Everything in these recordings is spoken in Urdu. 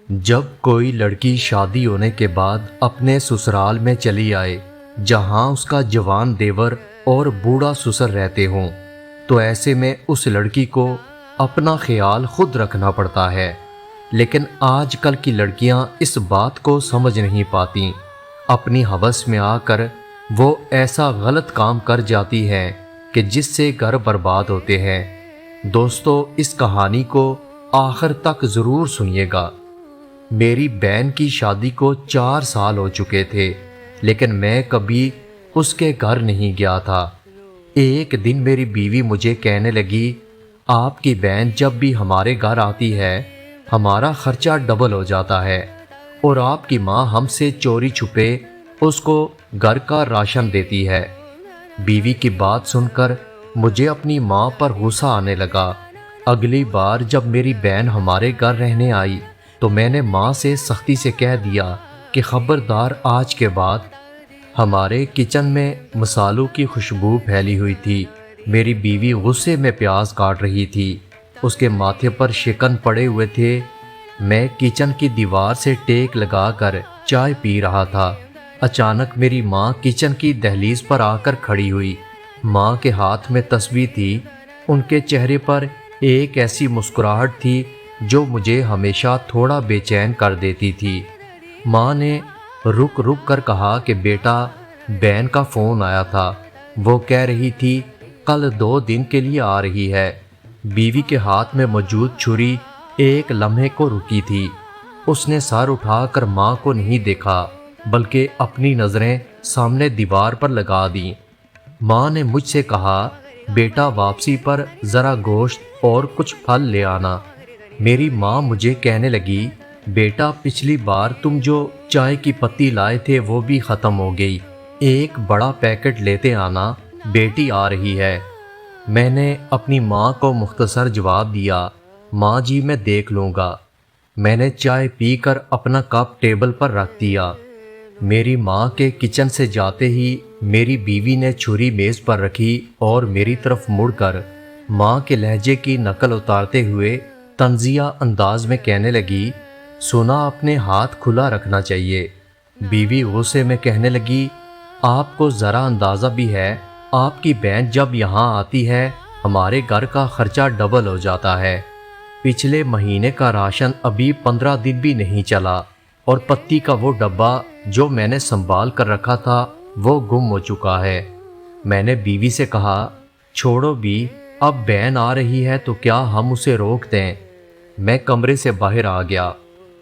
جب کوئی لڑکی شادی ہونے کے بعد اپنے سسرال میں چلی آئے جہاں اس کا جوان دیور اور بوڑھا سسر رہتے ہوں تو ایسے میں اس لڑکی کو اپنا خیال خود رکھنا پڑتا ہے، لیکن آج کل کی لڑکیاں اس بات کو سمجھ نہیں پاتیں۔ اپنی ہوس میں آ کر وہ ایسا غلط کام کر جاتی ہیں کہ جس سے گھر برباد ہوتے ہیں۔ دوستو، اس کہانی کو آخر تک ضرور سنیے گا۔ میری بہن کی شادی کو 4 سال ہو چکے تھے، لیکن میں کبھی اس کے گھر نہیں گیا تھا۔ ایک دن میری بیوی مجھے کہنے لگی، آپ کی بہن جب بھی ہمارے گھر آتی ہے ہمارا خرچہ ڈبل ہو جاتا ہے، اور آپ کی ماں ہم سے چوری چھپے اس کو گھر کا راشن دیتی ہے۔ بیوی کی بات سن کر مجھے اپنی ماں پر غصہ آنے لگا۔ اگلی بار جب میری بہن ہمارے گھر رہنے آئی تو میں نے ماں سے سختی سے کہہ دیا کہ خبردار، آج کے بعد۔ ہمارے کچن میں مصالحوں کی خوشبو پھیلی ہوئی تھی۔ میری بیوی غصے میں پیاز کاٹ رہی تھی، اس کے ماتھے پر شکن پڑے ہوئے تھے۔ میں کچن کی دیوار سے ٹیک لگا کر چائے پی رہا تھا۔ اچانک میری ماں کچن کی دہلیز پر آ کر کھڑی ہوئی۔ ماں کے ہاتھ میں تسبیح تھی، ان کے چہرے پر ایک ایسی مسکراہٹ تھی جو مجھے ہمیشہ تھوڑا بے چین کر دیتی تھی۔ ماں نے رک کر کہا کہ بیٹا، بہن کا فون آیا تھا، وہ کہہ رہی تھی کل 2 دن کے لیے آ رہی ہے۔ بیوی کے ہاتھ میں موجود چھری ایک لمحے کو رکی تھی۔ اس نے سر اٹھا کر ماں کو نہیں دیکھا بلکہ اپنی نظریں سامنے دیوار پر لگا دیں۔ ماں نے مجھ سے کہا، بیٹا واپسی پر ذرا گوشت اور کچھ پھل لے آنا۔ میری ماں مجھے کہنے لگی، بیٹا پچھلی بار تم جو چائے کی پتی لائے تھے وہ بھی ختم ہو گئی، ایک بڑا پیکٹ لیتے آنا، بیٹی آ رہی ہے۔ میں نے اپنی ماں کو مختصر جواب دیا، ماں جی میں دیکھ لوں گا۔ میں نے چائے پی کر اپنا کپ ٹیبل پر رکھ دیا۔ میری ماں کے کچن سے جاتے ہی میری بیوی نے چھری میز پر رکھی اور میری طرف مڑ کر ماں کے لہجے کی نقل اتارتے ہوئے طنزیہ انداز میں کہنے لگی، سنا اپنے ہاتھ کھلا رکھنا چاہیے۔ بیوی غصے میں کہنے لگی، آپ کو ذرا اندازہ بھی ہے، آپ کی بہن جب یہاں آتی ہے ہمارے گھر کا خرچہ ڈبل ہو جاتا ہے۔ پچھلے مہینے کا راشن ابھی 15 دن بھی نہیں چلا، اور پتی کا وہ ڈبہ جو میں نے سنبھال کر رکھا تھا وہ گم ہو چکا ہے۔ میں نے بیوی سے کہا، چھوڑو بھی، اب بہن آ رہی ہے تو کیا ہم اسے روک دیں؟ میں کمرے سے باہر آ گیا۔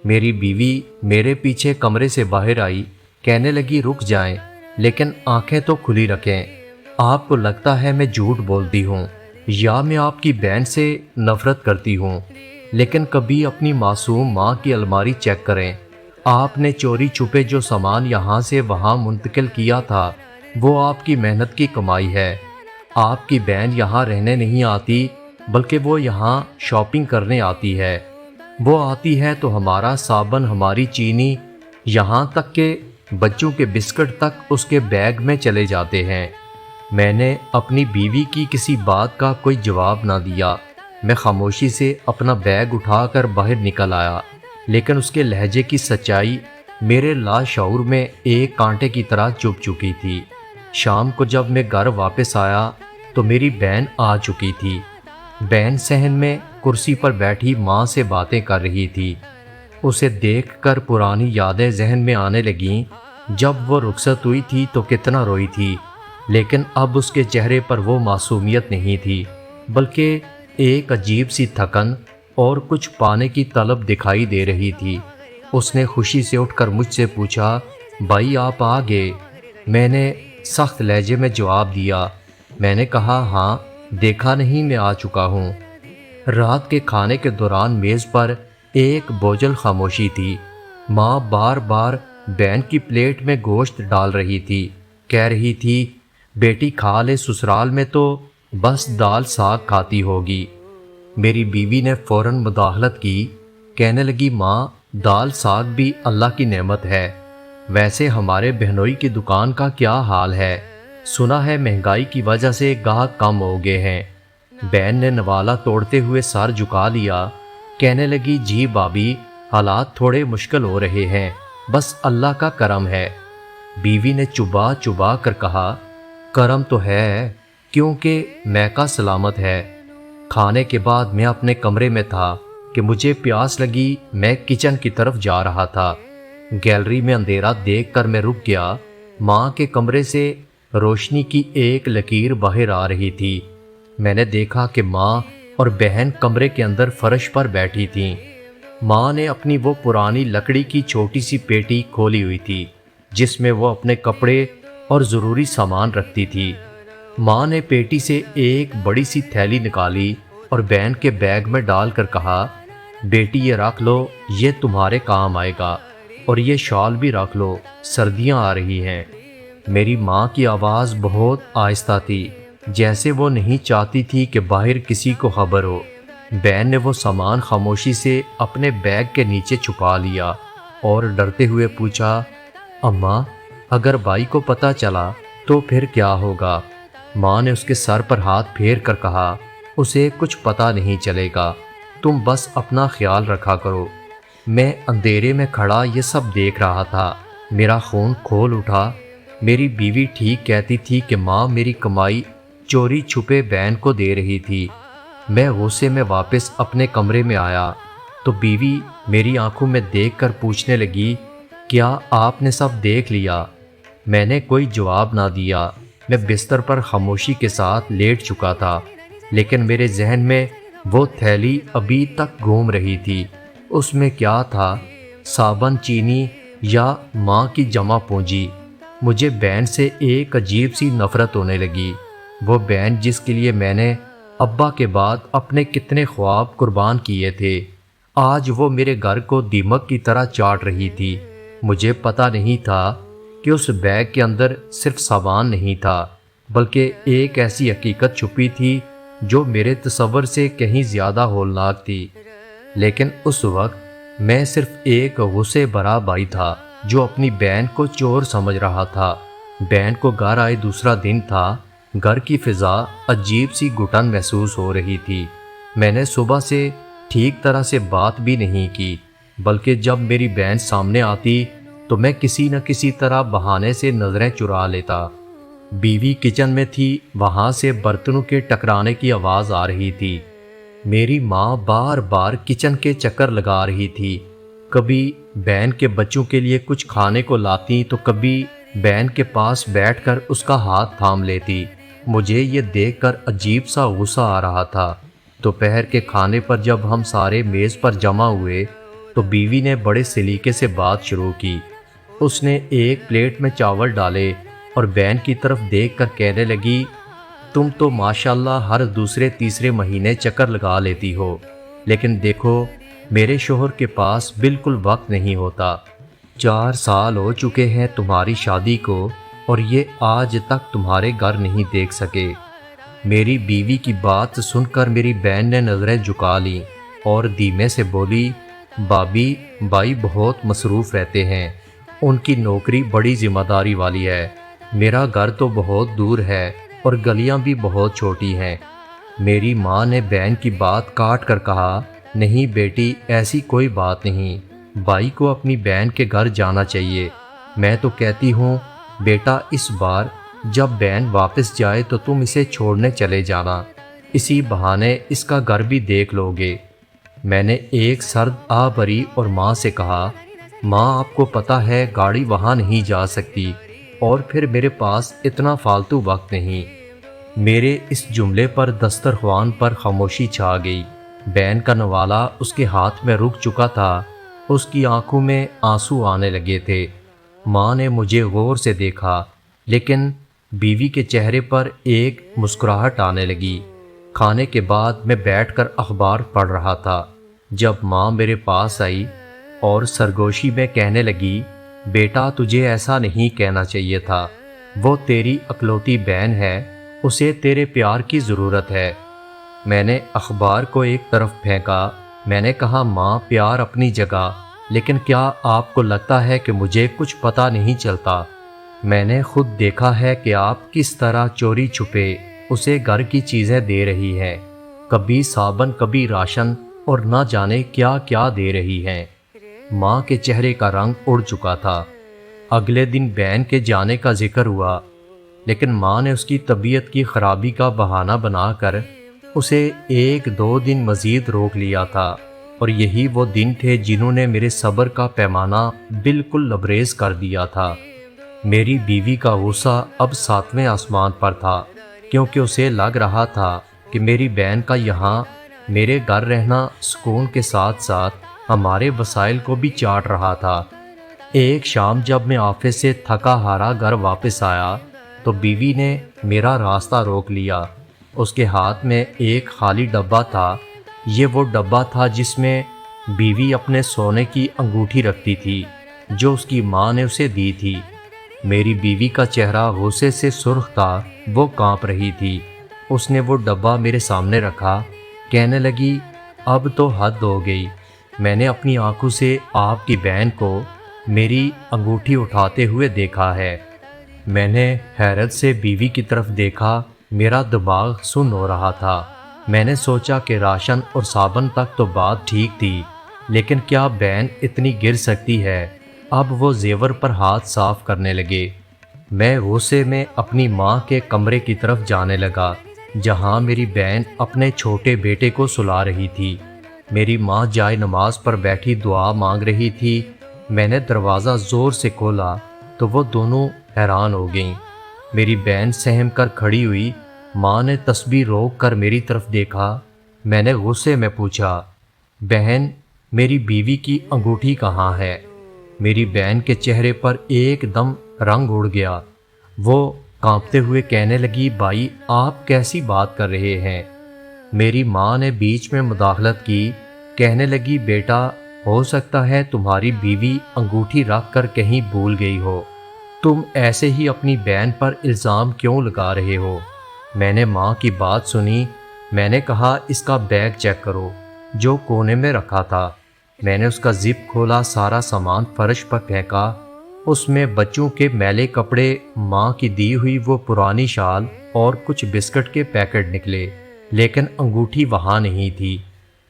میری بیوی میرے پیچھے کمرے سے باہر آئی، کہنے لگی، رک جائیں لیکن آنکھیں تو کھلی رکھیں۔ آپ کو لگتا ہے میں جھوٹ بولتی ہوں یا میں آپ کی بہن سے نفرت کرتی ہوں، لیکن کبھی اپنی معصوم ماں کی الماری چیک کریں۔ آپ نے چوری چھپے جو سامان یہاں سے وہاں منتقل کیا تھا وہ آپ کی محنت کی کمائی ہے۔ آپ کی بہن یہاں رہنے نہیں آتی بلکہ وہ یہاں شاپنگ کرنے آتی ہے۔ وہ آتی ہے تو ہمارا صابن، ہماری چینی، یہاں تک کہ بچوں کے بسکٹ تک اس کے بیگ میں چلے جاتے ہیں۔ میں نے اپنی بیوی کی کسی بات کا کوئی جواب نہ دیا۔ میں خاموشی سے اپنا بیگ اٹھا کر باہر نکل آیا، لیکن اس کے لہجے کی سچائی میرے لاشعور میں ایک کانٹے کی طرح چبھ چکی تھی۔ شام کو جب میں گھر واپس آیا تو میری بہن آ چکی تھی۔ بہن صحن میں کرسی پر بیٹھی ماں سے باتیں کر رہی تھی۔ اسے دیکھ کر پرانی یادیں ذہن میں آنے لگیں۔ جب وہ رخصت ہوئی تھی تو کتنا روئی تھی، لیکن اب اس کے چہرے پر وہ معصومیت نہیں تھی بلکہ ایک عجیب سی تھکن اور کچھ پانے کی طلب دکھائی دے رہی تھی۔ اس نے خوشی سے اٹھ کر مجھ سے پوچھا، بھائی آپ آ گئے؟ میں نے سخت لہجے میں جواب دیا۔ میں نے کہا، ہاں، دیکھا نہیں میں آ چکا ہوں۔ رات کے کھانے کے دوران میز پر ایک بوجھل خاموشی تھی۔ ماں بار بار بہن کی پلیٹ میں گوشت ڈال رہی تھی، کہہ رہی تھی، بیٹی کھا لے، سسرال میں تو بس دال ساگ کھاتی ہوگی۔ میری بیوی نے فوراً مداخلت کی، کہنے لگی، ماں، دال ساگ بھی اللہ کی نعمت ہے۔ ویسے ہمارے بہنوئی کی دکان کا کیا حال ہے؟ سنا ہے مہنگائی کی وجہ سے گاہک کم ہو گئے ہیں۔ بہن نے نوالا توڑتے ہوئے سر جھکا لیا، کہنے لگی جی بابی، حالات تھوڑے مشکل ہو رہے ہیں، بس اللہ کا کرم ہے۔ بیوی نے چبا چبا کر کہا کرم تو ہے کیونکہ میکا سلامت ہے۔ کھانے کے بعد میں اپنے کمرے میں تھا کہ مجھے پیاس لگی، میں کچن کی طرف جا رہا تھا۔ گیلری میں اندھیرا دیکھ کر میں رک گیا۔ ماں کے کمرے سے روشنی کی ایک لکیر باہر آ رہی تھی۔ میں نے دیکھا کہ ماں اور بہن کمرے کے اندر فرش پر بیٹھی تھیں۔ ماں نے اپنی وہ پرانی لکڑی کی چھوٹی سی پیٹی کھولی ہوئی تھی جس میں وہ اپنے کپڑے اور ضروری سامان رکھتی تھی۔ ماں نے پیٹی سے ایک بڑی سی تھیلی نکالی اور بہن کے بیگ میں ڈال کر کہا بیٹی یہ رکھ لو، یہ تمہارے کام آئے گا، اور یہ شال بھی رکھ لو، سردیاں آ رہی ہیں۔ میری ماں کی آواز بہت آہستہ تھی، جیسے وہ نہیں چاہتی تھی کہ باہر کسی کو خبر ہو۔ بہن نے وہ سامان خاموشی سے اپنے بیگ کے نیچے چھپا لیا اور ڈرتے ہوئے پوچھا اماں اگر بھائی کو پتہ چلا تو پھر کیا ہوگا؟ ماں نے اس کے سر پر ہاتھ پھیر کر کہا اسے کچھ پتہ نہیں چلے گا، تم بس اپنا خیال رکھا کرو۔ میں اندھیرے میں کھڑا یہ سب دیکھ رہا تھا، میرا خون کھول اٹھا۔ میری بیوی ٹھیک کہتی تھی کہ ماں میری کمائی چوری چھپے بہن کو دے رہی تھی۔ میں غصے میں واپس اپنے کمرے میں آیا تو بیوی میری آنکھوں میں دیکھ کر پوچھنے لگی کیا آپ نے سب دیکھ لیا؟ میں نے کوئی جواب نہ دیا۔ میں بستر پر خاموشی کے ساتھ لیٹ چکا تھا، لیکن میرے ذہن میں وہ تھیلی ابھی تک گھوم رہی تھی۔ اس میں کیا تھا؟ صابن، چینی یا ماں کی جمع پونجی؟ مجھے بہن سے ایک عجیب سی نفرت ہونے لگی۔ وہ بہن جس کے لیے میں نے ابا کے بعد اپنے کتنے خواب قربان کیے تھے، آج وہ میرے گھر کو دیمک کی طرح چاٹ رہی تھی۔ مجھے پتہ نہیں تھا کہ اس بیگ کے اندر صرف سامان نہیں تھا، بلکہ ایک ایسی حقیقت چھپی تھی جو میرے تصور سے کہیں زیادہ ہولناک تھی۔ لیکن اس وقت میں صرف ایک غصے بھرا بھائی تھا جو اپنی بہن کو چور سمجھ رہا تھا۔ بہن کو گھر آئے دوسرا دن تھا۔ گھر کی فضا عجیب سی گھٹن محسوس ہو رہی تھی۔ میں نے صبح سے ٹھیک طرح سے بات بھی نہیں کی، بلکہ جب میری بہن سامنے آتی تو میں کسی نہ کسی طرح بہانے سے نظریں چرا لیتا۔ بیوی کچن میں تھی، وہاں سے برتنوں کے ٹکرانے کی آواز آ رہی تھی۔ میری ماں بار بار کچن کے چکر لگا رہی تھی، کبھی بہن کے بچوں کے لیے کچھ کھانے کو لاتی تو کبھی بہن کے پاس بیٹھ کر اس کا ہاتھ تھام لیتی۔ مجھے یہ دیکھ کر عجیب سا غصہ آ رہا تھا۔ دوپہر کے کھانے پر جب ہم سارے میز پر جمع ہوئے تو بیوی نے بڑے سلیقے سے بات شروع کی۔ اس نے ایک پلیٹ میں چاول ڈالے اور بہن کی طرف دیکھ کر کہنے لگی تم تو ماشاءاللہ ہر دوسرے تیسرے مہینے چکر لگا لیتی ہو، لیکن دیکھو میرے شوہر کے پاس بالکل وقت نہیں ہوتا۔ 4 سال ہو چکے ہیں تمہاری شادی کو اور یہ آج تک تمہارے گھر نہیں دیکھ سکے۔ میری بیوی کی بات سن کر میری بہن نے نظریں جھکا لیں اور دھیمے سے بولی بابی بھائی بہت مصروف رہتے ہیں، ان کی نوکری بڑی ذمہ داری والی ہے، میرا گھر تو بہت دور ہے اور گلیاں بھی بہت چھوٹی ہیں۔ میری ماں نے بہن کی بات کاٹ کر کہا نہیں بیٹی، ایسی کوئی بات نہیں، بھائی کو اپنی بہن کے گھر جانا چاہیے۔ میں تو کہتی ہوں بیٹا اس بار جب بہن واپس جائے تو تم اسے چھوڑنے چلے جانا، اسی بہانے اس کا گھر بھی دیکھ لو گے۔ میں نے ایک سرد آہ بھری اور ماں سے کہا ماں آپ کو پتہ ہے گاڑی وہاں نہیں جا سکتی، اور پھر میرے پاس اتنا فالتو وقت نہیں۔ میرے اس جملے پر دسترخوان پر خاموشی چھا گئی۔ بہن کا نوالا اس کے ہاتھ میں رک چکا تھا، اس کی آنکھوں میں آنسو آنے لگے تھے۔ ماں نے مجھے غور سے دیکھا، لیکن بیوی کے چہرے پر ایک مسکراہٹ آنے لگی۔ کھانے کے بعد میں بیٹھ کر اخبار پڑھ رہا تھا جب ماں میرے پاس آئی اور سرگوشی میں کہنے لگی بیٹا تجھے ایسا نہیں کہنا چاہیے تھا، وہ تیری اکلوتی بہن ہے، اسے تیرے پیار کی ضرورت ہے۔ میں نے اخبار کو ایک طرف پھینکا۔ میں نے کہا ماں پیار اپنی جگہ، لیکن کیا آپ کو لگتا ہے کہ مجھے کچھ پتہ نہیں چلتا؟ میں نے خود دیکھا ہے کہ آپ کس طرح چوری چھپے اسے گھر کی چیزیں دے رہی ہیں۔ کبھی صابن کبھی راشن اور نہ جانے کیا کیا دے رہی ہیں۔ ماں کے چہرے کا رنگ اڑ چکا تھا۔ اگلے دن بہن کے جانے کا ذکر ہوا، لیکن ماں نے اس کی طبیعت کی خرابی کا بہانہ بنا کر اسے 1-2 دن مزید روک لیا تھا، اور یہی وہ دن تھے جنہوں نے میرے صبر کا پیمانہ بالکل لبریز کر دیا تھا۔ میری بیوی کا غصہ اب 7ویں آسمان پر تھا، کیونکہ اسے لگ رہا تھا کہ میری بہن کا یہاں میرے گھر رہنا سکون کے ساتھ ساتھ ہمارے وسائل کو بھی چاٹ رہا تھا۔ ایک شام جب میں آفس سے تھکا ہارا گھر واپس آیا تو بیوی نے میرا راستہ روک لیا۔ اس کے ہاتھ میں ایک خالی ڈبہ تھا۔ یہ وہ ڈبہ تھا جس میں بیوی اپنے سونے کی انگوٹھی رکھتی تھی، جو اس کی ماں نے اسے دی تھی۔ میری بیوی کا چہرہ غصے سے سرخ تھا، وہ کانپ رہی تھی۔ اس نے وہ ڈبہ میرے سامنے رکھا، کہنے لگی، اب تو حد ہو گئی۔ میں نے اپنی آنکھوں سے آپ کی بہن کو میری انگوٹھی اٹھاتے ہوئے دیکھا ہے۔ میں نے حیرت سے بیوی کی طرف دیکھا، میرا دماغ سن ہو رہا تھا۔ میں نے سوچا کہ راشن اور صابن تک تو بات ٹھیک تھی، لیکن کیا بہن اتنی گر سکتی ہے؟ اب وہ زیور پر ہاتھ صاف کرنے لگے۔ میں غصے میں اپنی ماں کے کمرے کی طرف جانے لگا، جہاں میری بہن اپنے چھوٹے بیٹے کو سلا رہی تھی۔ میری ماں جائے نماز پر بیٹھی دعا مانگ رہی تھی۔ میں نے دروازہ زور سے کھولا تو وہ دونوں حیران ہو گئیں۔ میری بہن سہم کر کھڑی ہوئی۔ ماں نے تسبیح روک کر میری طرف دیکھا۔ میں نے غصے میں پوچھا، بہن، میری بیوی کی انگوٹھی کہاں ہے؟ میری بہن کے چہرے پر ایک دم رنگ اڑ گیا۔ وہ کانپتے ہوئے کہنے لگی، بھائی آپ کیسی بات کر رہے ہیں؟ میری ماں نے بیچ میں مداخلت کی، کہنے لگی، بیٹا، ہو سکتا ہے تمہاری بیوی انگوٹھی رکھ کر کہیں بھول گئی ہو۔ تم ایسے ہی اپنی بہن پر الزام کیوں لگا رہے ہو؟ میں نے ماں کی بات سنی۔ میں نے کہا، اس کا بیگ چیک کرو جو کونے میں رکھا تھا۔ میں نے اس کا زپ کھولا، سارا سامان فرش پر پھینکا۔ اس میں بچوں کے میلے کپڑے، ماں کی دی ہوئی وہ پرانی شال اور کچھ بسکٹ کے پیکٹ نکلے، لیکن انگوٹھی وہاں نہیں تھی۔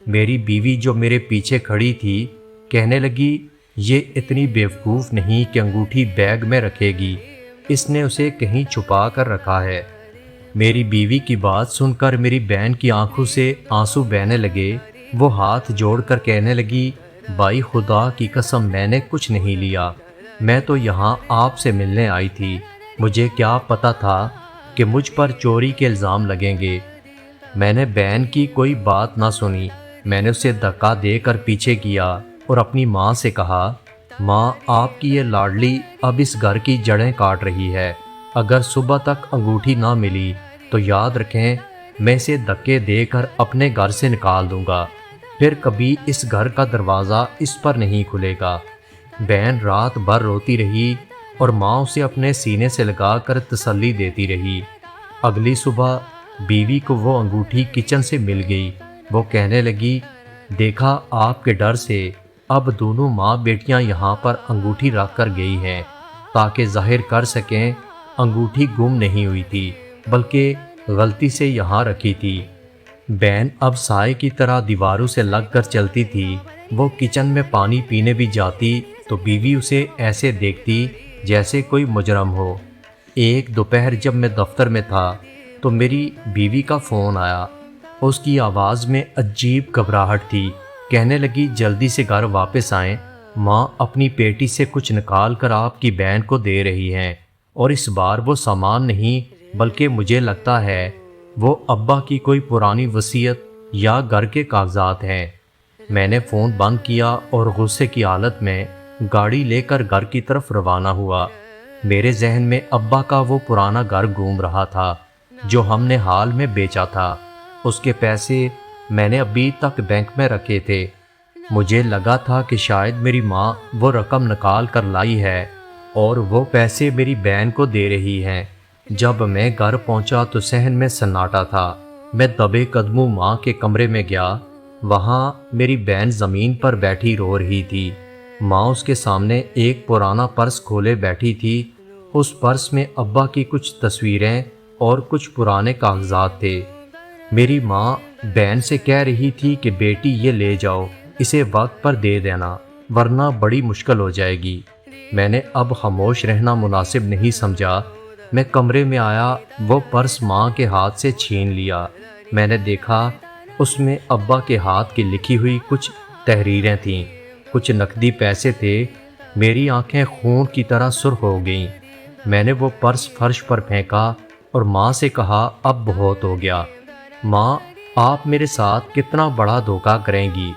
میری بیوی جو میرے پیچھے کھڑی تھی کہنے لگی، یہ اتنی بیوقوف نہیں کہ انگوٹھی بیگ میں رکھے گی، اس نے اسے کہیں چھپا کر رکھا ہے۔ میری بیوی کی بات سن کر میری بہن کی آنکھوں سے آنسو بہنے لگے۔ وہ ہاتھ جوڑ کر کہنے لگی، بھائی خدا کی قسم میں نے کچھ نہیں لیا، میں تو یہاں آپ سے ملنے آئی تھی، مجھے کیا پتا تھا کہ مجھ پر چوری کے الزام لگیں گے۔ میں نے بہن کی کوئی بات نہ سنی۔ میں نے اسے دھکا دے کر پیچھے کیا اور اپنی ماں سے کہا، ماں، آپ کی یہ لاڈلی اب اس گھر کی جڑیں کاٹ رہی ہے۔ اگر صبح تک انگوٹھی نہ ملی تو یاد رکھیں میں اسے دھکے دے کر اپنے گھر سے نکال دوں گا، پھر کبھی اس گھر کا دروازہ اس پر نہیں کھلے گا۔ بہن رات بھر روتی رہی اور ماں اسے اپنے سینے سے لگا کر تسلی دیتی رہی۔ اگلی صبح بیوی کو وہ انگوٹھی کچن سے مل گئی۔ وہ کہنے لگی، دیکھا آپ کے ڈر سے اب دونوں ماں بیٹیاں یہاں پر انگوٹھی رکھ کر گئی ہیں تاکہ ظاہر کر سکیں انگوٹھی گم نہیں ہوئی تھی بلکہ غلطی سے یہاں رکھی تھی۔ بہن اب سائے کی طرح دیواروں سے لگ کر چلتی تھی۔ وہ کچن میں پانی پینے بھی جاتی تو بیوی اسے ایسے دیکھتی جیسے کوئی مجرم ہو۔ ایک دوپہر جب میں دفتر میں تھا تو میری بیوی کا فون آیا۔ اس کی آواز میں عجیب گھبراہٹ تھی۔ کہنے لگی، جلدی سے گھر واپس آئیں، ماں اپنی پیٹی سے کچھ نکال کر آپ کی بہن کو دے رہی ہیں، اور اس بار وہ سامان نہیں بلکہ مجھے لگتا ہے وہ ابا کی کوئی پرانی وصیت یا گھر کے کاغذات ہیں۔ میں نے فون بند کیا اور غصے کی حالت میں گاڑی لے کر گھر کی طرف روانہ ہوا۔ میرے ذہن میں ابا کا وہ پرانا گھر گھوم رہا تھا جو ہم نے حال میں بیچا تھا۔ اس کے پیسے میں نے ابھی تک بینک میں رکھے تھے۔ مجھے لگا تھا کہ شاید میری ماں وہ رقم نکال کر لائی ہے اور وہ پیسے میری بہن کو دے رہی ہیں۔ جب میں گھر پہنچا تو صحن میں سناٹا تھا۔ میں دبے قدموں ماں کے کمرے میں گیا۔ وہاں میری بہن زمین پر بیٹھی رو رہی تھی۔ ماں اس کے سامنے ایک پرانا پرس کھولے بیٹھی تھی۔ اس پرس میں ابا کی کچھ تصویریں اور کچھ پرانے کاغذات تھے۔ میری ماں بہن سے کہہ رہی تھی کہ بیٹی یہ لے جاؤ، اسے وقت پر دے دینا ورنہ بڑی مشکل ہو جائے گی۔ میں نے اب خاموش رہنا مناسب نہیں سمجھا۔ میں کمرے میں آیا، وہ پرس ماں کے ہاتھ سے چھین لیا۔ میں نے دیکھا اس میں ابا کے ہاتھ کی لکھی ہوئی کچھ تحریریں تھیں، کچھ نقدی پیسے تھے۔ میری آنکھیں خون کی طرح سرخ ہو گئیں۔ میں نے وہ پرس فرش پر پھینکا اور ماں سے کہا اب بہت ہو گیا۔ ماں، آپ میرے ساتھ کتنا بڑا دھوکہ کریں گی؟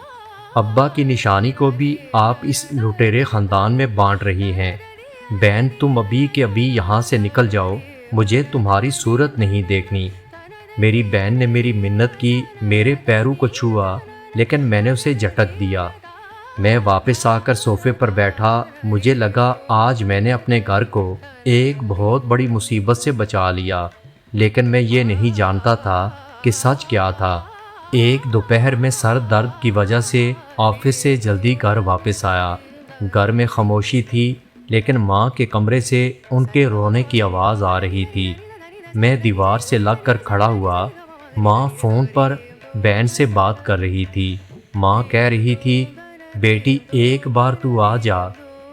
ابا کی نشانی کو بھی آپ اس لٹیرے خاندان میں بانٹ رہی ہیں۔ بہن، تم ابھی کے ابھی یہاں سے نکل جاؤ، مجھے تمہاری صورت نہیں دیکھنی۔ میری بہن نے میری منت کی، میرے پیروں کو چھوا، لیکن میں نے اسے جھٹک دیا۔ میں واپس آ کر صوفے پر بیٹھا۔ مجھے لگا آج میں نے اپنے گھر کو ایک بہت بڑی مصیبت سے بچا لیا، لیکن میں یہ نہیں جانتا تھا کہ سچ کیا تھا۔ ایک دوپہر میں سر درد کی وجہ سے آفس سے جلدی گھر واپس آیا۔ گھر میں خاموشی تھی، لیکن ماں کے کمرے سے ان کے رونے کی آواز آ رہی تھی۔ میں دیوار سے لگ کر کھڑا ہوا۔ ماں فون پر بہن سے بات کر رہی تھی۔ ماں کہہ رہی تھی بیٹی ایک بار تو آ جا،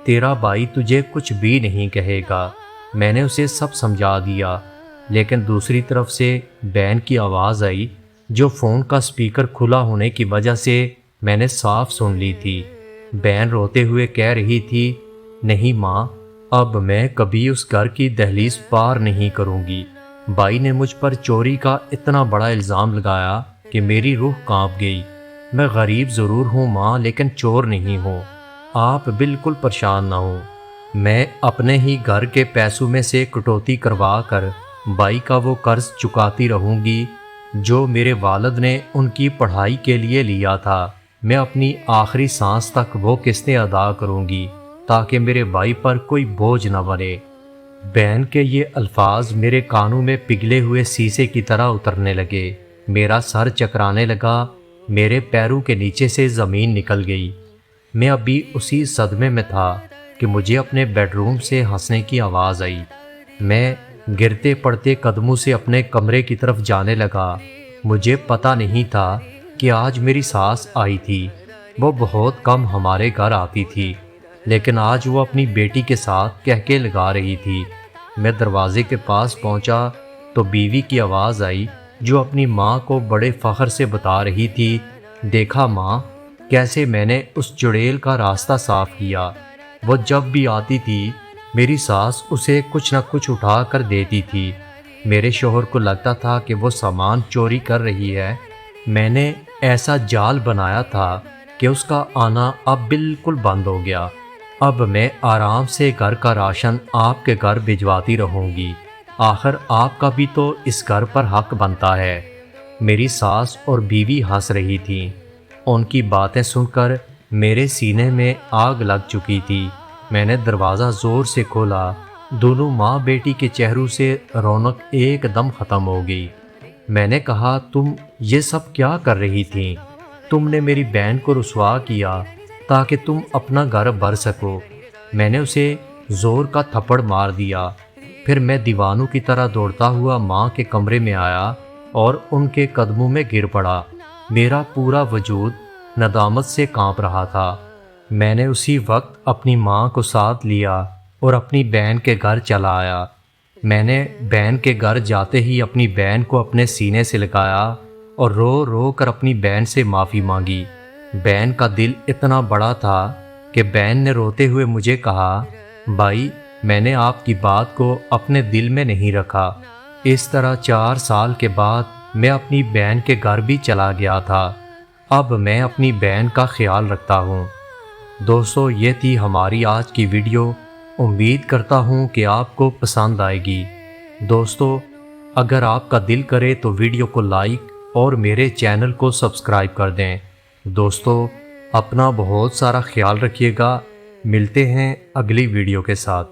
تیرا بھائی تجھے کچھ بھی نہیں کہے گا۔ میں نے اسے سب سمجھا دیا، لیکن دوسری طرف سے بہن کی آواز آئی جو فون کا سپیکر کھلا ہونے کی وجہ سے میں نے صاف سن لی تھی۔ بہن روتے ہوئے کہہ رہی تھی نہیں ماں، اب میں کبھی اس گھر کی دہلیز پار نہیں کروں گی۔ بھائی نے مجھ پر چوری کا اتنا بڑا الزام لگایا کہ میری روح کانپ گئی۔ میں غریب ضرور ہوں ماں، لیکن چور نہیں ہوں۔ آپ بالکل پریشان نہ ہوں، میں اپنے ہی گھر کے پیسوں میں سے کٹوتی کروا کر بھائی کا وہ قرض چکاتی رہوں گی جو میرے والد نے ان کی پڑھائی کے لیے لیا تھا۔ میں اپنی آخری سانس تک وہ قسطیں ادا کروں گی تاکہ میرے بھائی پر کوئی بوجھ نہ بنے۔ بہن کے یہ الفاظ میرے کانوں میں پگھلے ہوئے سیسے کی طرح اترنے لگے۔ میرا سر چکرانے لگا، میرے پیروں کے نیچے سے زمین نکل گئی۔ میں ابھی اسی صدمے میں تھا کہ مجھے اپنے بیڈ روم سے ہنسنے کی آواز آئی۔ میں گرتے پڑتے قدموں سے اپنے کمرے کی طرف جانے لگا۔ مجھے پتہ نہیں تھا کہ آج میری ساس آئی تھی۔ وہ بہت کم ہمارے گھر آتی تھی، لیکن آج وہ اپنی بیٹی کے ساتھ کہکے لگا رہی تھی۔ میں دروازے کے پاس پہنچا تو بیوی کی آواز آئی جو اپنی ماں کو بڑے فخر سے بتا رہی تھی دیکھا ماں، کیسے میں نے اس چڑیل کا راستہ صاف کیا۔ وہ جب بھی آتی تھی میری ساس اسے کچھ نہ کچھ اٹھا کر دیتی تھی۔ میرے شوہر کو لگتا تھا کہ وہ سامان چوری کر رہی ہے۔ میں نے ایسا جال بنایا تھا کہ اس کا آنا اب بالکل بند ہو گیا۔ اب میں آرام سے گھر کا راشن آپ کے گھر بھجواتی رہوں گی، آخر آپ کا بھی تو اس گھر پر حق بنتا ہے۔ میری ساس اور بیوی ہنس رہی تھیں۔ ان کی باتیں سن کر میرے سینے میں آگ لگ چکی تھی۔ میں نے دروازہ زور سے کھولا۔ دونوں ماں بیٹی کے چہروں سے رونق ایک دم ختم ہو گئی۔ میں نے کہا تم یہ سب کیا کر رہی تھیں؟ تم نے میری بہن کو رسوا کیا تاکہ تم اپنا گھر بھر سکو۔ میں نے اسے زور کا تھپڑ مار دیا۔ پھر میں دیوانوں کی طرح دوڑتا ہوا ماں کے کمرے میں آیا اور ان کے قدموں میں گر پڑا۔ میرا پورا وجود ندامت سے کانپ رہا تھا۔ میں نے اسی وقت اپنی ماں کو ساتھ لیا اور اپنی بہن کے گھر چلا آیا۔ میں نے بہن کے گھر جاتے ہی اپنی بہن کو اپنے سینے سے لگایا اور رو رو کر اپنی بہن سے معافی مانگی۔ بہن کا دل اتنا بڑا تھا کہ بہن نے روتے ہوئے مجھے کہا بھائی، میں نے آپ کی بات کو اپنے دل میں نہیں رکھا۔ اس طرح 4 سال کے بعد میں اپنی بہن کے گھر بھی چلا گیا تھا۔ اب میں اپنی بہن کا خیال رکھتا ہوں۔ دوستو، یہ تھی ہماری آج کی ویڈیو۔ امید کرتا ہوں کہ آپ کو پسند آئے گی۔ دوستو، اگر آپ کا دل کرے تو ویڈیو کو لائک اور میرے چینل کو سبسکرائب کر دیں۔ دوستو، اپنا بہت سارا خیال رکھیے گا۔ ملتے ہیں اگلی ویڈیو کے ساتھ۔